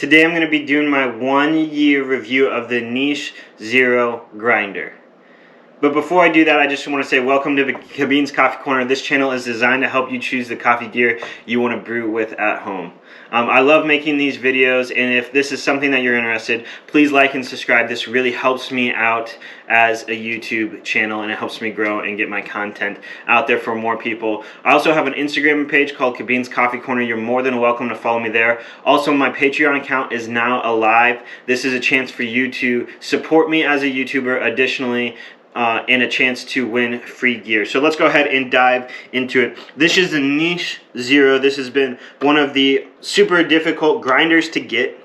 Today I'm going to be doing my 1-year review of the Niche Zero grinder. But before I do that, I just want to say welcome to Cabin's Coffee Corner. This channel is designed to help you choose the coffee gear you want to brew with at home. I love making these videos, and if this is something that you're interested, please like and subscribe. This really helps me out as a YouTube channel, and it helps me grow and get my content out there for more people. I also have an Instagram page called Cabin's Coffee Corner. You're more than welcome to follow me there. Also, my Patreon account is now alive. This is a chance for you to support me as a YouTuber. Additionally, and a chance to win free gear. So let's go ahead and dive into it. This is the Niche Zero. This has been one of the super difficult grinders to get.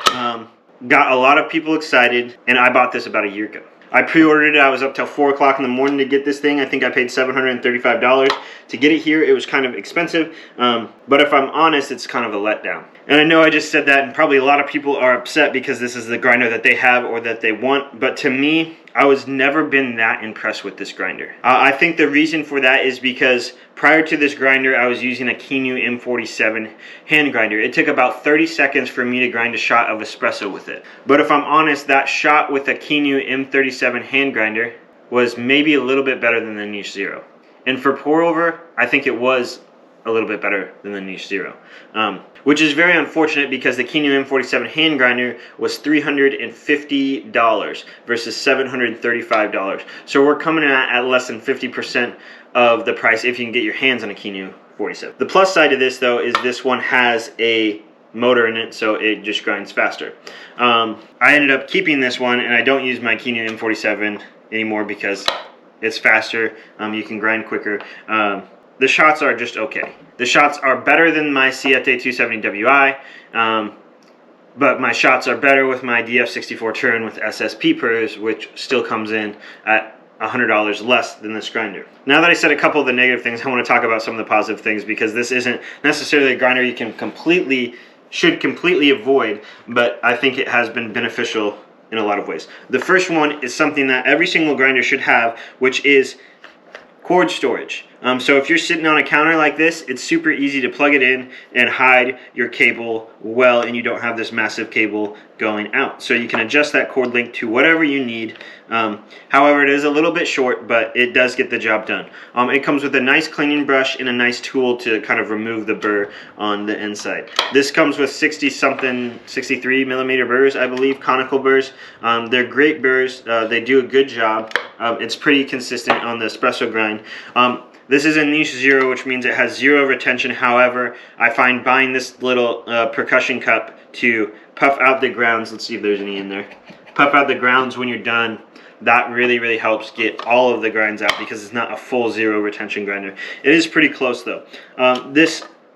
Got a lot of people excited, and I bought this about a year ago. I pre-ordered it. I was up till 4 o'clock in the morning to get this thing. I think I paid $735 to get it here. It was kind of expensive, but if I'm honest, it's kind of a letdown. And I know I just said that, and probably a lot of people are upset because this is the grinder that they have or that they want, but to me, I was never been that impressed with this grinder. I think the reason for that is because prior to this grinder, I was using a Kinu M47 hand grinder. It took about 30 seconds for me to grind a shot of espresso with it. But if I'm honest, that shot with a Kinu M37 hand grinder was maybe a little bit better than the Niche Zero. And for pour over, I think it was a little bit better than the Niche Zero, which is very unfortunate because the Kinu M47 hand grinder was $350 versus $735. So we're coming in at less than 50% of the price if you can get your hands on a Kinu 47. The plus side of this, though, is this one has a motor in it, so it just grinds faster. I ended up keeping this one, and I don't use my Kinu M47 anymore because it's faster. You can grind quicker. The shots are just okay. The shots are better than my Siete 270 Wi, but my shots are better with my DF64 Turin with SSP purrs, which still comes in at $100 less than this grinder. Now that I said a couple of the negative things, I want to talk about some of the positive things, because this isn't necessarily a grinder you can should completely avoid, but I think it has been beneficial in a lot of ways. The first one is something that every single grinder should have, which is cord storage. So if you're sitting on a counter like this, it's super easy to plug it in and hide your cable well, and you don't have this massive cable going out. So you can adjust that cord length to whatever you need. However, it is a little bit short, but it does get the job done. It comes with a nice cleaning brush and a nice tool to kind of remove the burr on the inside. This comes with 63 millimeter burrs, I believe, conical burrs. They're great burrs. They do a good job. It's pretty consistent on the espresso grind. This is a Niche Zero, which means it has zero retention. However, I find buying this little percussion cup to puff out the grounds, let's see if there's any in there, puff out the grounds when you're done, that really helps get all of the grinds out because it's not a full zero retention grinder. It is pretty close though.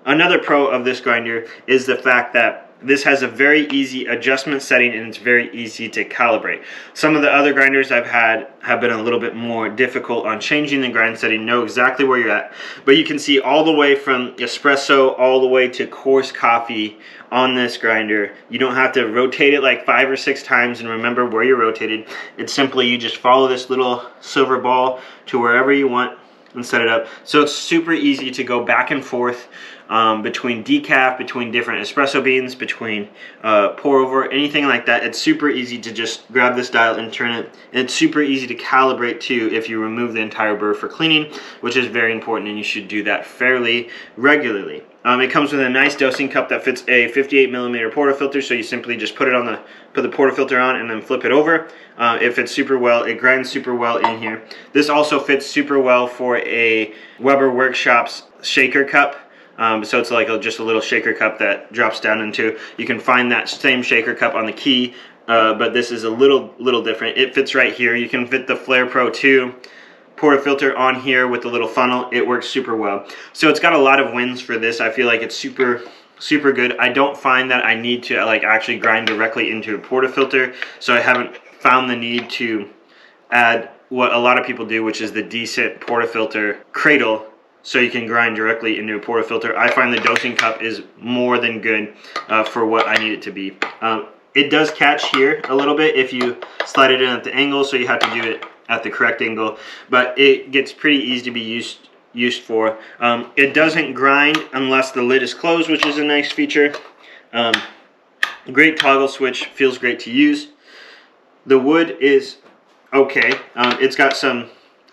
Another pro of this grinder is the fact that this has a very easy adjustment setting, and it's very easy to calibrate. Some of the other grinders I've had have been a little bit more difficult on changing the grind setting, know exactly where you're at. But you can see all the way from espresso all the way to coarse coffee on this grinder. You don't have to rotate it like 5 or 6 times and remember where you're rotated. It's simply you just follow this little silver ball to wherever you want and set it up. So it's super easy to go back and forth between decaf, between different espresso beans, between pour over, anything like that. It's super easy to just grab this dial and turn it. And it's super easy to calibrate too if you remove the entire burr for cleaning, which is very important, and you should do that fairly regularly. It comes with a nice dosing cup that fits a 58 millimeter portafilter, so you simply just put the portafilter on and then flip it over. It fits super well. It grinds super well in here. This also fits super well for a Weber Workshops shaker cup. So it's like just a little shaker cup that drops down into. You can find that same shaker cup on the key, but this is a little different. It fits right here. You can fit the Flare Pro 2 portafilter on here with the little funnel. It works super well. So it's got a lot of wins for this. I feel like it's super good. I don't find that I need to actually grind directly into a portafilter, so I haven't found the need to add what a lot of people do, which is the decent portafilter cradle, so you can grind directly into a portafilter. I find the dosing cup is more than good for what I need it to be. It does catch here a little bit if you slide it in at the angle, so you have to do it at the correct angle, but it gets pretty easy to be used for. It doesn't grind unless the lid is closed, which is a nice feature. Great toggle switch, feels great to use. The wood is okay. It's got some,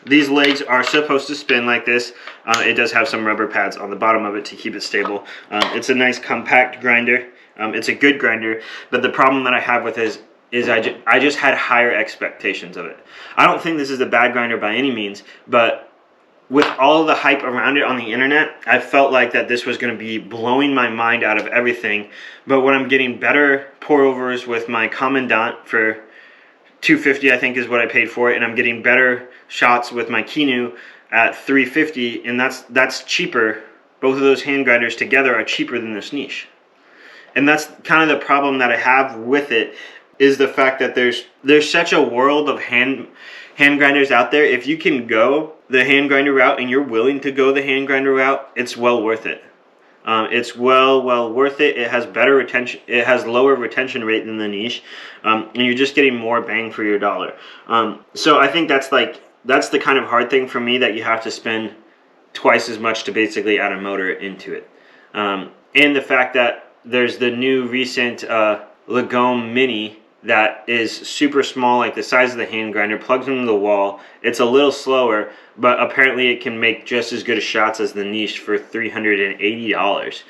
these legs are supposed to spin like this. It does have some rubber pads on the bottom of it to keep it stable. It's a nice compact grinder. It's a good grinder, but the problem that I have with it is I just had higher expectations of it. I don't think this is a bad grinder by any means, but with all of the hype around it on the internet, I felt like that this was going to be blowing my mind out of everything. But when I'm getting better pour overs with my Commandant for $250, I think is what I paid for it, and I'm getting better shots with my Kinu at $350, and that's cheaper. Both of those hand grinders together are cheaper than this niche. And that's kind of the problem that I have with it, is the fact that there's such a world of hand grinders out there. If you can go the hand grinder route and you're willing to go the hand grinder route, it's well worth it. It's well worth it. It has better retention. It has lower retention rate than the niche, and you're just getting more bang for your dollar. So I think that's the kind of hard thing for me, that you have to spend twice as much to basically add a motor into it. And the fact that there's the new recent Lagome Mini that is super small, like the size of the hand grinder, plugs into the wall. It's a little slower, but apparently it can make just as good of shots as the niche for $380.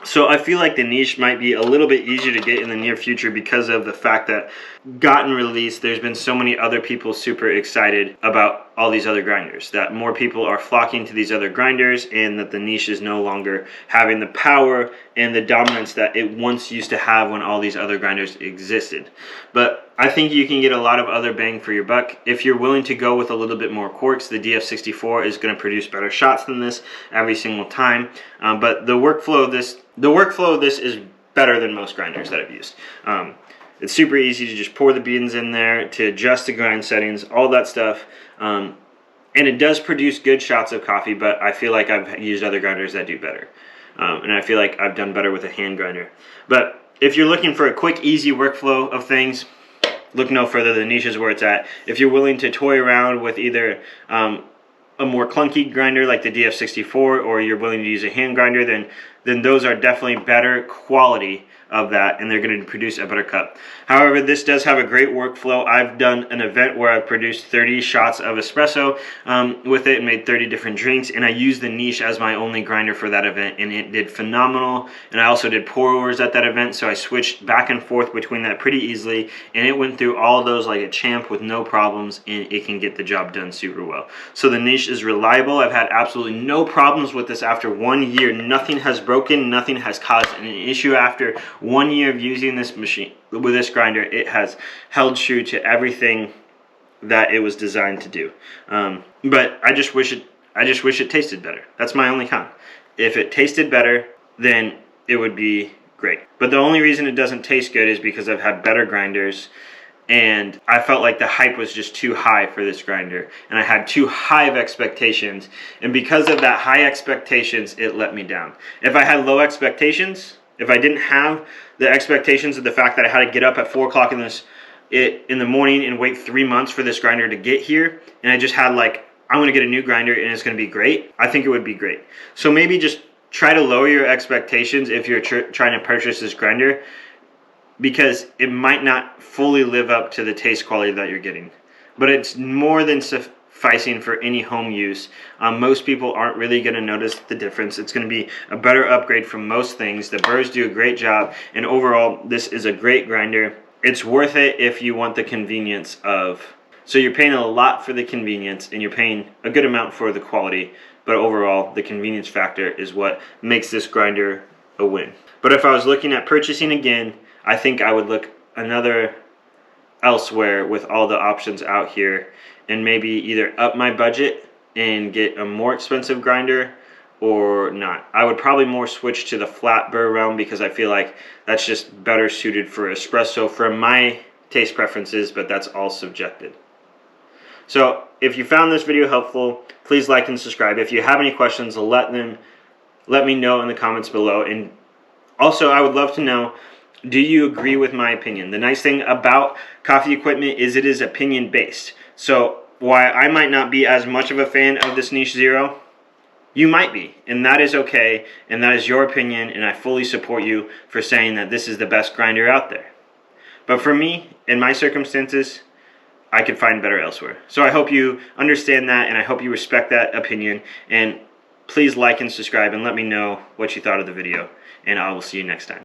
So I feel like the niche might be a little bit easier to get in the near future because of the fact that gotten released, there's been so many other people super excited about all these other grinders, that more people are flocking to these other grinders, and that the niche is no longer having the power and the dominance that it once used to have when all these other grinders existed. But I think you can get a lot of other bang for your buck. If you're willing to go with a little bit more quartz, the DF64 is going to produce better shots than this every single time. But the workflow of this is better than most grinders that I've used. It's super easy to just pour the beans in there, to adjust the grind settings, all that stuff. And it does produce good shots of coffee, but I feel like I've used other grinders that do better. And I feel like I've done better with a hand grinder. But if you're looking for a quick, easy workflow of things, look no further. The niche is where it's at. If you're willing to toy around with either a more clunky grinder like the DF64, or you're willing to use a hand grinder, then those are definitely better quality of that, and they're going to produce a better cup. However, this does have a great workflow. I've done an event where I've produced 30 shots of espresso with it and made 30 different drinks, and I used the niche as my only grinder for that event, and it did phenomenal. And I also did pour overs at that event, so I switched back and forth between that pretty easily, and it went through all those like a champ with no problems, and it can get the job done super well. So the niche is reliable. I've had absolutely no problems with this after 1 year. Nothing has broken, nothing has caused an issue after 1 year of using this machine. With this grinder, it has held true to everything that it was designed to do. But I just wish it tasted better. That's my only con. If it tasted better, then it would be great. But the only reason it doesn't taste good is because I've had better grinders, and I felt like the hype was just too high for this grinder, and I had too high of expectations, and because of that high expectations, it let me down. If I had low expectations, if I didn't have the expectations of the fact that I had to get up at 4 o'clock in the morning and wait 3 months for this grinder to get here, and I just had like, I'm going to get a new grinder and it's going to be great, I think it would be great. So maybe just try to lower your expectations if you're trying to purchase this grinder, because it might not fully live up to the taste quality that you're getting. But it's more than sufficing for any home use. Most people aren't really going to notice the difference. It's going to be a better upgrade from most things. The Burrs do a great job, and overall, this is a great grinder. It's worth it if you want the convenience of... So you're paying a lot for the convenience, and you're paying a good amount for the quality, but overall, the convenience factor is what makes this grinder a win. But if I was looking at purchasing again, I think I would look elsewhere with all the options out here, and maybe either up my budget and get a more expensive grinder, or not. I would probably more switch to the flat burr realm, because I feel like that's just better suited for espresso for my taste preferences, but that's all subjective. So if you found this video helpful, please like and subscribe. If you have any questions, let me know in the comments below. And also, I would love to know, do you agree with my opinion? The nice thing about coffee equipment is it is opinion based. So while I might not be as much of a fan of this Niche Zero, You might be, and that is okay, and that is your opinion, and I fully support you for saying that this is the best grinder out there. But for me, in my circumstances, I could find better elsewhere. So I hope you understand that, and I hope you respect that opinion, and please like and subscribe and let me know what you thought of the video, and I will see you next time.